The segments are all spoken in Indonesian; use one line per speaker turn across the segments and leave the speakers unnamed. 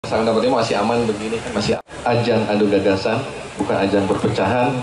Sang dapatnya masih aman begini kan, masih ajang adu gagasan, bukan ajang perpecahan.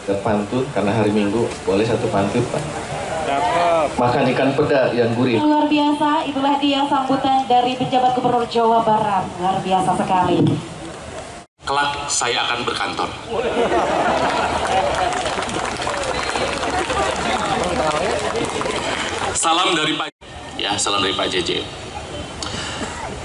Dan pantun karena hari Minggu boleh satu pantun Pak. Makan ikan peda yang gurih.
Luar biasa, itulah dia sambutan dari penjabat Gubernur Jawa Barat. Luar biasa sekali.
Kelak saya akan berkantor. Salam dari Pak. Ya, salam dari Pak JJ.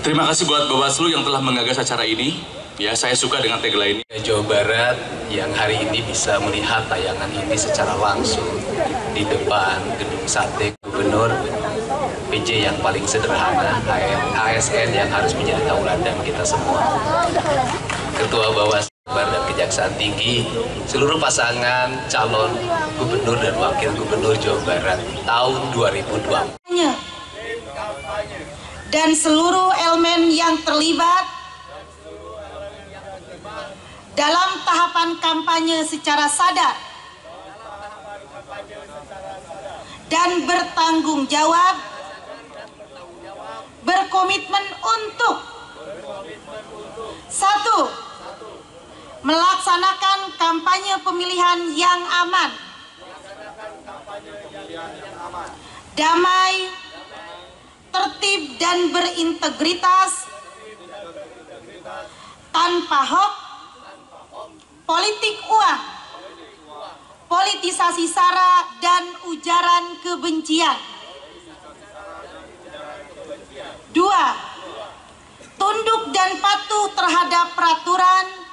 Terima kasih buat Bawaslu yang telah menggagas acara ini. Ya, saya suka dengan tagline ini.
Jawa Barat yang hari ini bisa melihat tayangan ini secara langsung di depan gedung sate Gubernur PJ yang paling sederhana, ASN yang harus menjadi tauladan kita semua. Ketua Bawaslu dan Kejaksaan Tinggi, seluruh pasangan calon gubernur dan wakil gubernur Jawa Barat tahun 2020.
Dan seluruh elemen yang terlibat dalam tahapan kampanye secara sadar dan bertanggung jawab, berkomitmen untuk 1. Melaksanakan kampanye pemilihan yang aman, damai, tertib dan berintegritas, tanpa hoax, politik uang, politisasi sara dan ujaran kebencian. 2. Tunduk dan patuh terhadap peraturan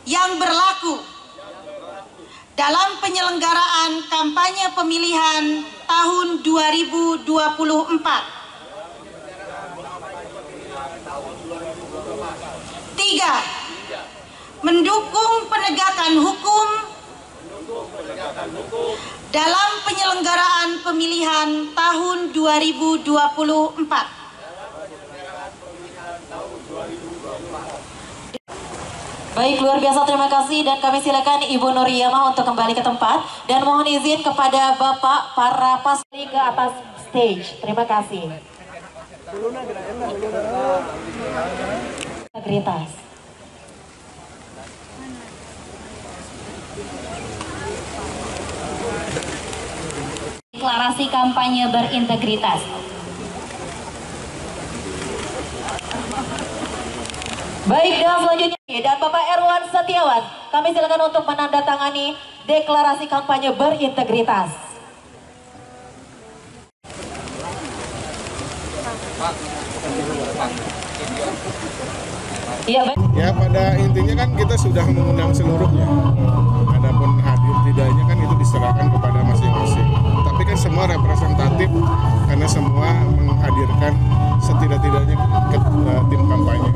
yang berlaku dalam penyelenggaraan kampanye pemilihan tahun 2024. 3. Mendukung penegakan hukum dalam penyelenggaraan pemilihan tahun 2024.
Baik, luar biasa, terima kasih, dan kami silakan Ibu Nuriyamah untuk kembali ke tempat dan mohon izin kepada Bapak para paslon ke atas stage. Terima kasih. Integritas.
Deklarasi kampanye berintegritas.
Baik, dan selanjutnya dan Bapak Erwan Setiawan, kami silakan untuk menandatangani deklarasi kampanye berintegritas. Iya, baik.
Ya, pada intinya kan kita sudah mengundang seluruhnya. Adapun hadir tidaknya kan itu diserahkan kepada masing-masing. Tapi kan semua representatif karena semua menghadirkan setidak-tidaknya ke tim kampanye.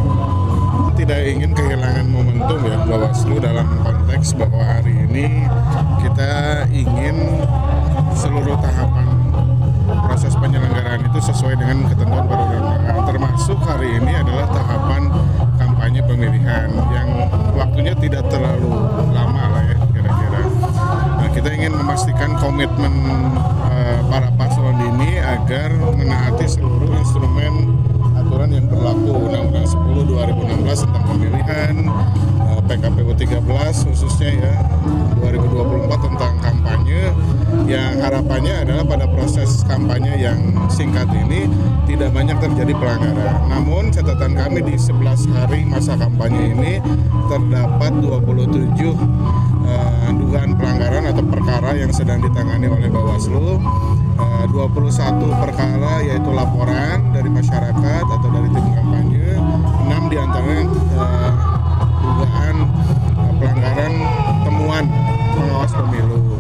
Tidak ingin kehilangan momentum ya Bawaslu dalam konteks bahwa hari ini kita ingin seluruh tahapan proses penyelenggaraan itu sesuai dengan ketentuan perundang-undangan. Termasuk hari ini adalah tahapan kampanye pemilihan yang waktunya tidak terlalu lama lah ya kira-kira. Nah, kita ingin memastikan komitmen para paslon ini agar menaati seluruh instrumen aturan yang berlaku, Undang-Undang 10 2016 tentang pemilihan, PKPU 13 khususnya ya 2024 tentang kampanye, yang harapannya adalah pada proses kampanye yang singkat ini tidak banyak terjadi pelanggaran. Namun catatan kami di 11 hari masa kampanye ini terdapat 27 dugaan pelanggaran atau perkara yang sedang ditangani oleh Bawaslu. 21 perkara yaitu laporan dari masyarakat atau dari tim kampanye, 6 diantaranya dugaan pelanggaran temuan pengawas pemilu.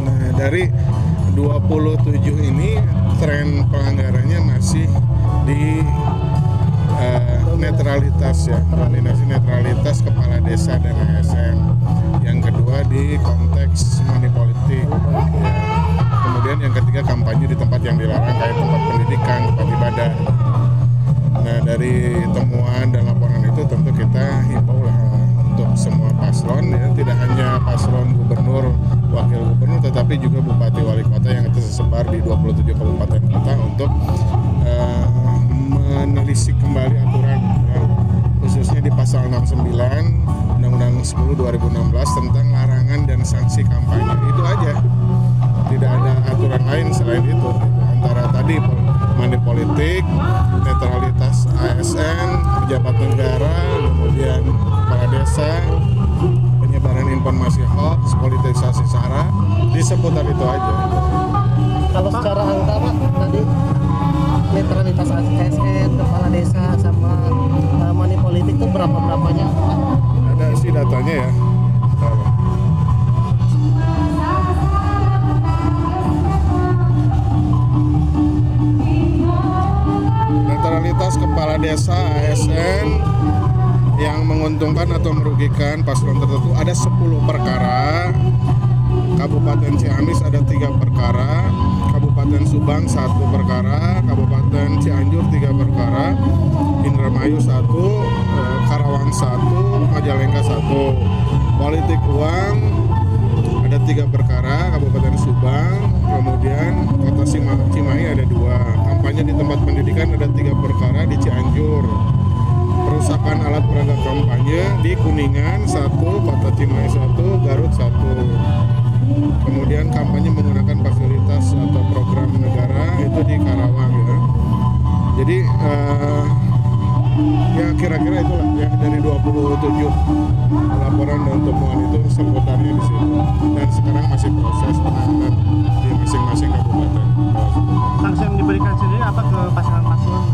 Nah, dari 27 ini tren pelanggarannya masih di netralitas ya, koordinasi netralitas kepala desa dan ASN. Yang kedua di konteks money politik ya. Kemudian yang ketiga kampanye di tempat yang dilarang kayak tempat pendidikan, tempat ibadah. Nah, dari temuan dan laporan itu tentu kita himbau lah untuk semua paslon ya, tidak hanya paslon gubernur, wakil gubernur, tetapi juga bupati wali kota yang tersebar di 27 kabupaten kota untuk menelisik kembali aturan ya, khususnya di pasal 69 Undang-Undang 10 2016 tentang larangan dan sanksi kampanye. Itu aja, tidak ada aturan lain selain itu. Antara tadi money politik, netralitas ASN, pejabat negara, kemudian kepala desa, penyebaran informasi hoax, politisasi SARA, di seputar itu aja.
Kalau secara angka Pak, tadi netralitas ASN, kepala desa, sama money politik itu berapa-berapanya?
Ada isi datanya ya. Netralitas kepala desa ASN yang menguntungkan atau merugikan paslon tertentu ada 10 perkara. Kabupaten Ciamis ada 3 perkara, Kabupaten Subang 1 perkara, Kabupaten Cianjur 3 perkara, Indramayu 1, Karawang 1, Majalengka 1. Politik uang ada 3 perkara, Kabupaten Subang, kemudian Kota Cimahi ada 2. Kampanye di tempat pendidikan ada 3 perkara di Cianjur. Perusakan alat perangkat kampanye di Kuningan 1, Kota Cimahi 1, Garut 1. Kemudian kampanye menggunakan fasilitas atau program negara itu di Karawang ya. Jadi ya kira-kira itulah ya, dari 27 laporan dan temuan itu seputarnya di situ. Dan sekarang masih proses penanganan di masing-masing kabupaten.
Sanksi yang diberikan sendiri apa ke pasangan-pasangan?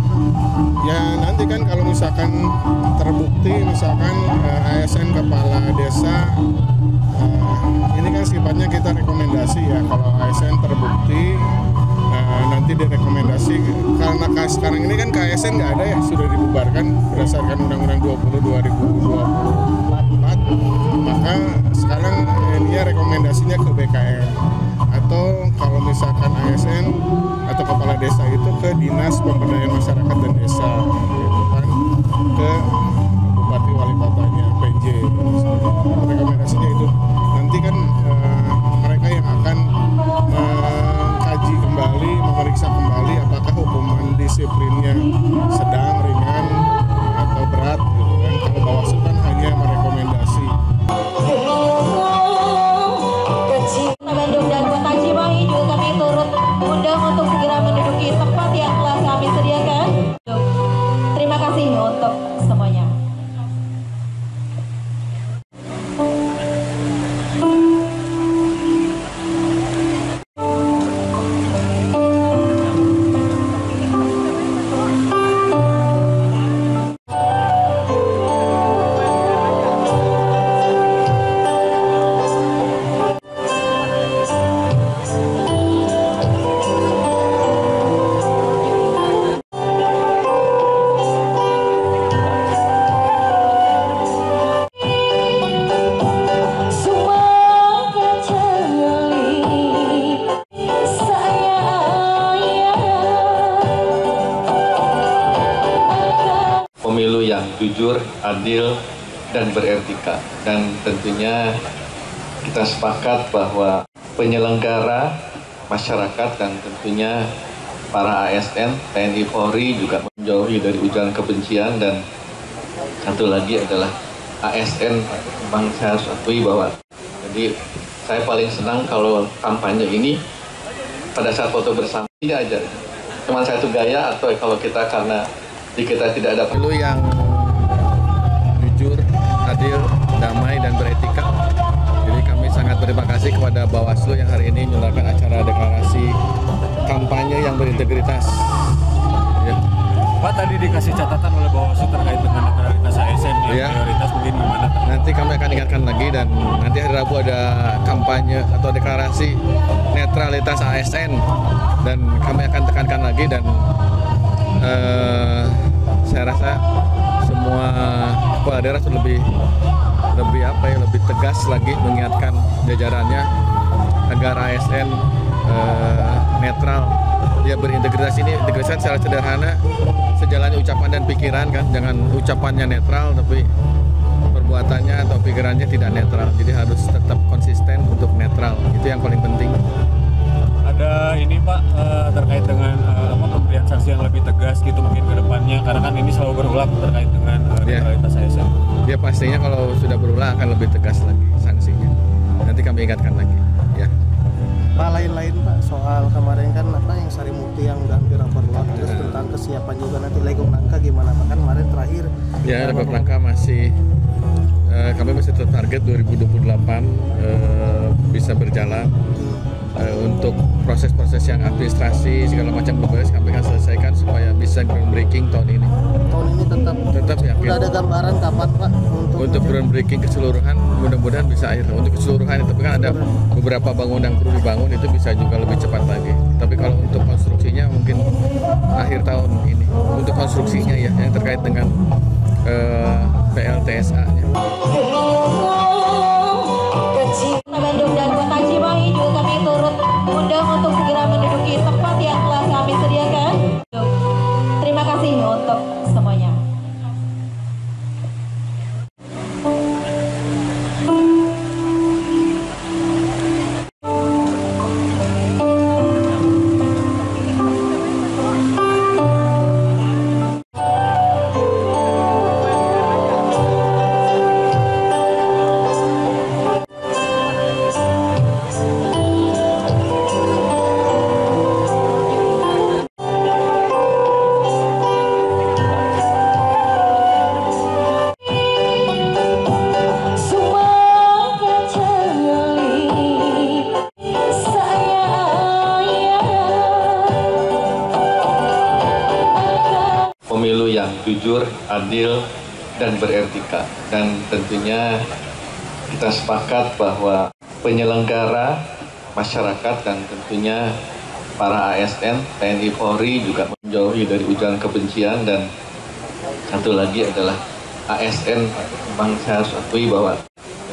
Ya nanti kan kalau misalkan terbukti misalkan ASN kepala desa, ini kan sifatnya kita rekomendasi ya. Kalau ASN terbukti nanti direkomendasi, karena sekarang ini kan KSN nggak ada ya, sudah dibubarkan berdasarkan Undang-Undang 20 2024, maka sekarang ini ya rekomendasinya ke BKN, atau kalau misalkan ASN atau kepala desa itu ke Dinas Pemberdayaan Masyarakat dan Desa, gitu kan, ke Bupati Wali Kotanya, PJ. Rekomendasinya itu nanti kan mereka yang akan mengkaji kembali, memeriksa kembali apakah hukuman disiplinnya sedang, ringan, atau berat gitu kan. Kalau Bawaslu kan hanya merekomendasi.
Bandung dan Kota Cimahi juga kami turut undang untuk segera menduduki tempat yang telah kami sediakan. Terima kasih untuk semuanya.
Pemilu yang jujur, adil, dan beretika. Dan tentunya kita sepakat bahwa penyelenggara, masyarakat, dan tentunya para ASN, TNI Polri juga menjauhi dari ujaran kebencian. Dan satu lagi adalah ASN, memang saya harus akui bahwa jadi saya paling senang kalau kampanye ini pada saat foto bersama tidak aja cuma satu gaya, atau kalau kita karena di kita tidak ada
pemilu yang jujur, adil, damai, dan beretika. Jadi kami sangat berterima kasih kepada Bawaslu yang hari ini menyelenggarakan acara deklarasi kampanye yang berintegritas. Ya.
Pak, tadi dikasih catatan oleh Bawaslu terkait dengan netralitas ASN yang prioritas, mungkin gimana?
Nanti kami akan ingatkan lagi, dan nanti hari Rabu ada kampanye atau deklarasi netralitas ASN, dan kami akan tekankan lagi. Dan saya rasa semua kepala daerah sudah lebih tegas lagi mengingatkan jajarannya agar ASN netral, ya berintegritas. Ini integritas secara sederhana, sejalannya ucapan dan pikiran kan, jangan ucapannya netral tapi perbuatannya atau pikirannya tidak netral. Jadi harus tetap konsisten untuk netral, itu yang paling penting.
Ada ada ini Pak terkait dengan pemberian sanksi yang lebih tegas gitu mungkin ke depannya, karena kan ini selalu berulang terkait dengan netralitas ASN.
Ya pastinya kalau sudah berulang akan lebih tegas lagi sanksinya. Nanti kami ingatkan lagi. Ya.
Pak, lain-lain Pak soal kemarin kan yang Sarimuti yang udah hampir overload, terus tentang kesiapan juga nanti Legok Nangka gimana Pak, kan kemarin terakhir.
Ya, Legok Nangka masih kami masih tetap target 2028 bisa berjalan. Untuk proses-proses yang administrasi segala macam beres kami akan selesaikan supaya bisa groundbreaking tahun ini.
Tahun ini tetap yakin. Udah ada gambaran kapan Pak
untuk groundbreaking keseluruhan, mudah-mudahan bisa akhir untuk keseluruhan. Tapi kan ada beberapa bangunan yang perlu dibangun, itu bisa juga lebih cepat lagi. Tapi kalau untuk konstruksinya mungkin akhir tahun ini. Untuk konstruksinya ya yang terkait dengan PLTSA-nya.
Bandung dan Kota Cimahi juga kami turut undang untuk segera menduduki tempat yang telah kami sediakan. Terima kasih untuk semuanya.
Pemilu yang jujur, adil, dan beretika. Dan tentunya kita sepakat bahwa penyelenggara, masyarakat, dan tentunya para ASN, TNI Polri juga menjauhi dari ujaran kebencian. Dan satu lagi adalah ASN, memang saya harus akui bahwa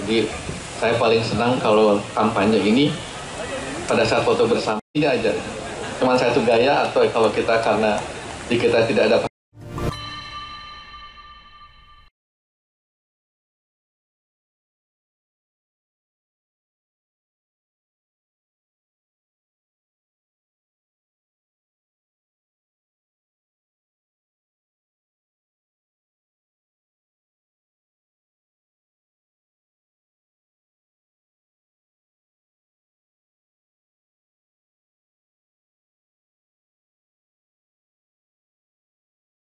jadi saya paling senang kalau kampanye ini pada saat foto bersama tidak aja. Cuma satu gaya, atau kalau kita karena di kita tidak ada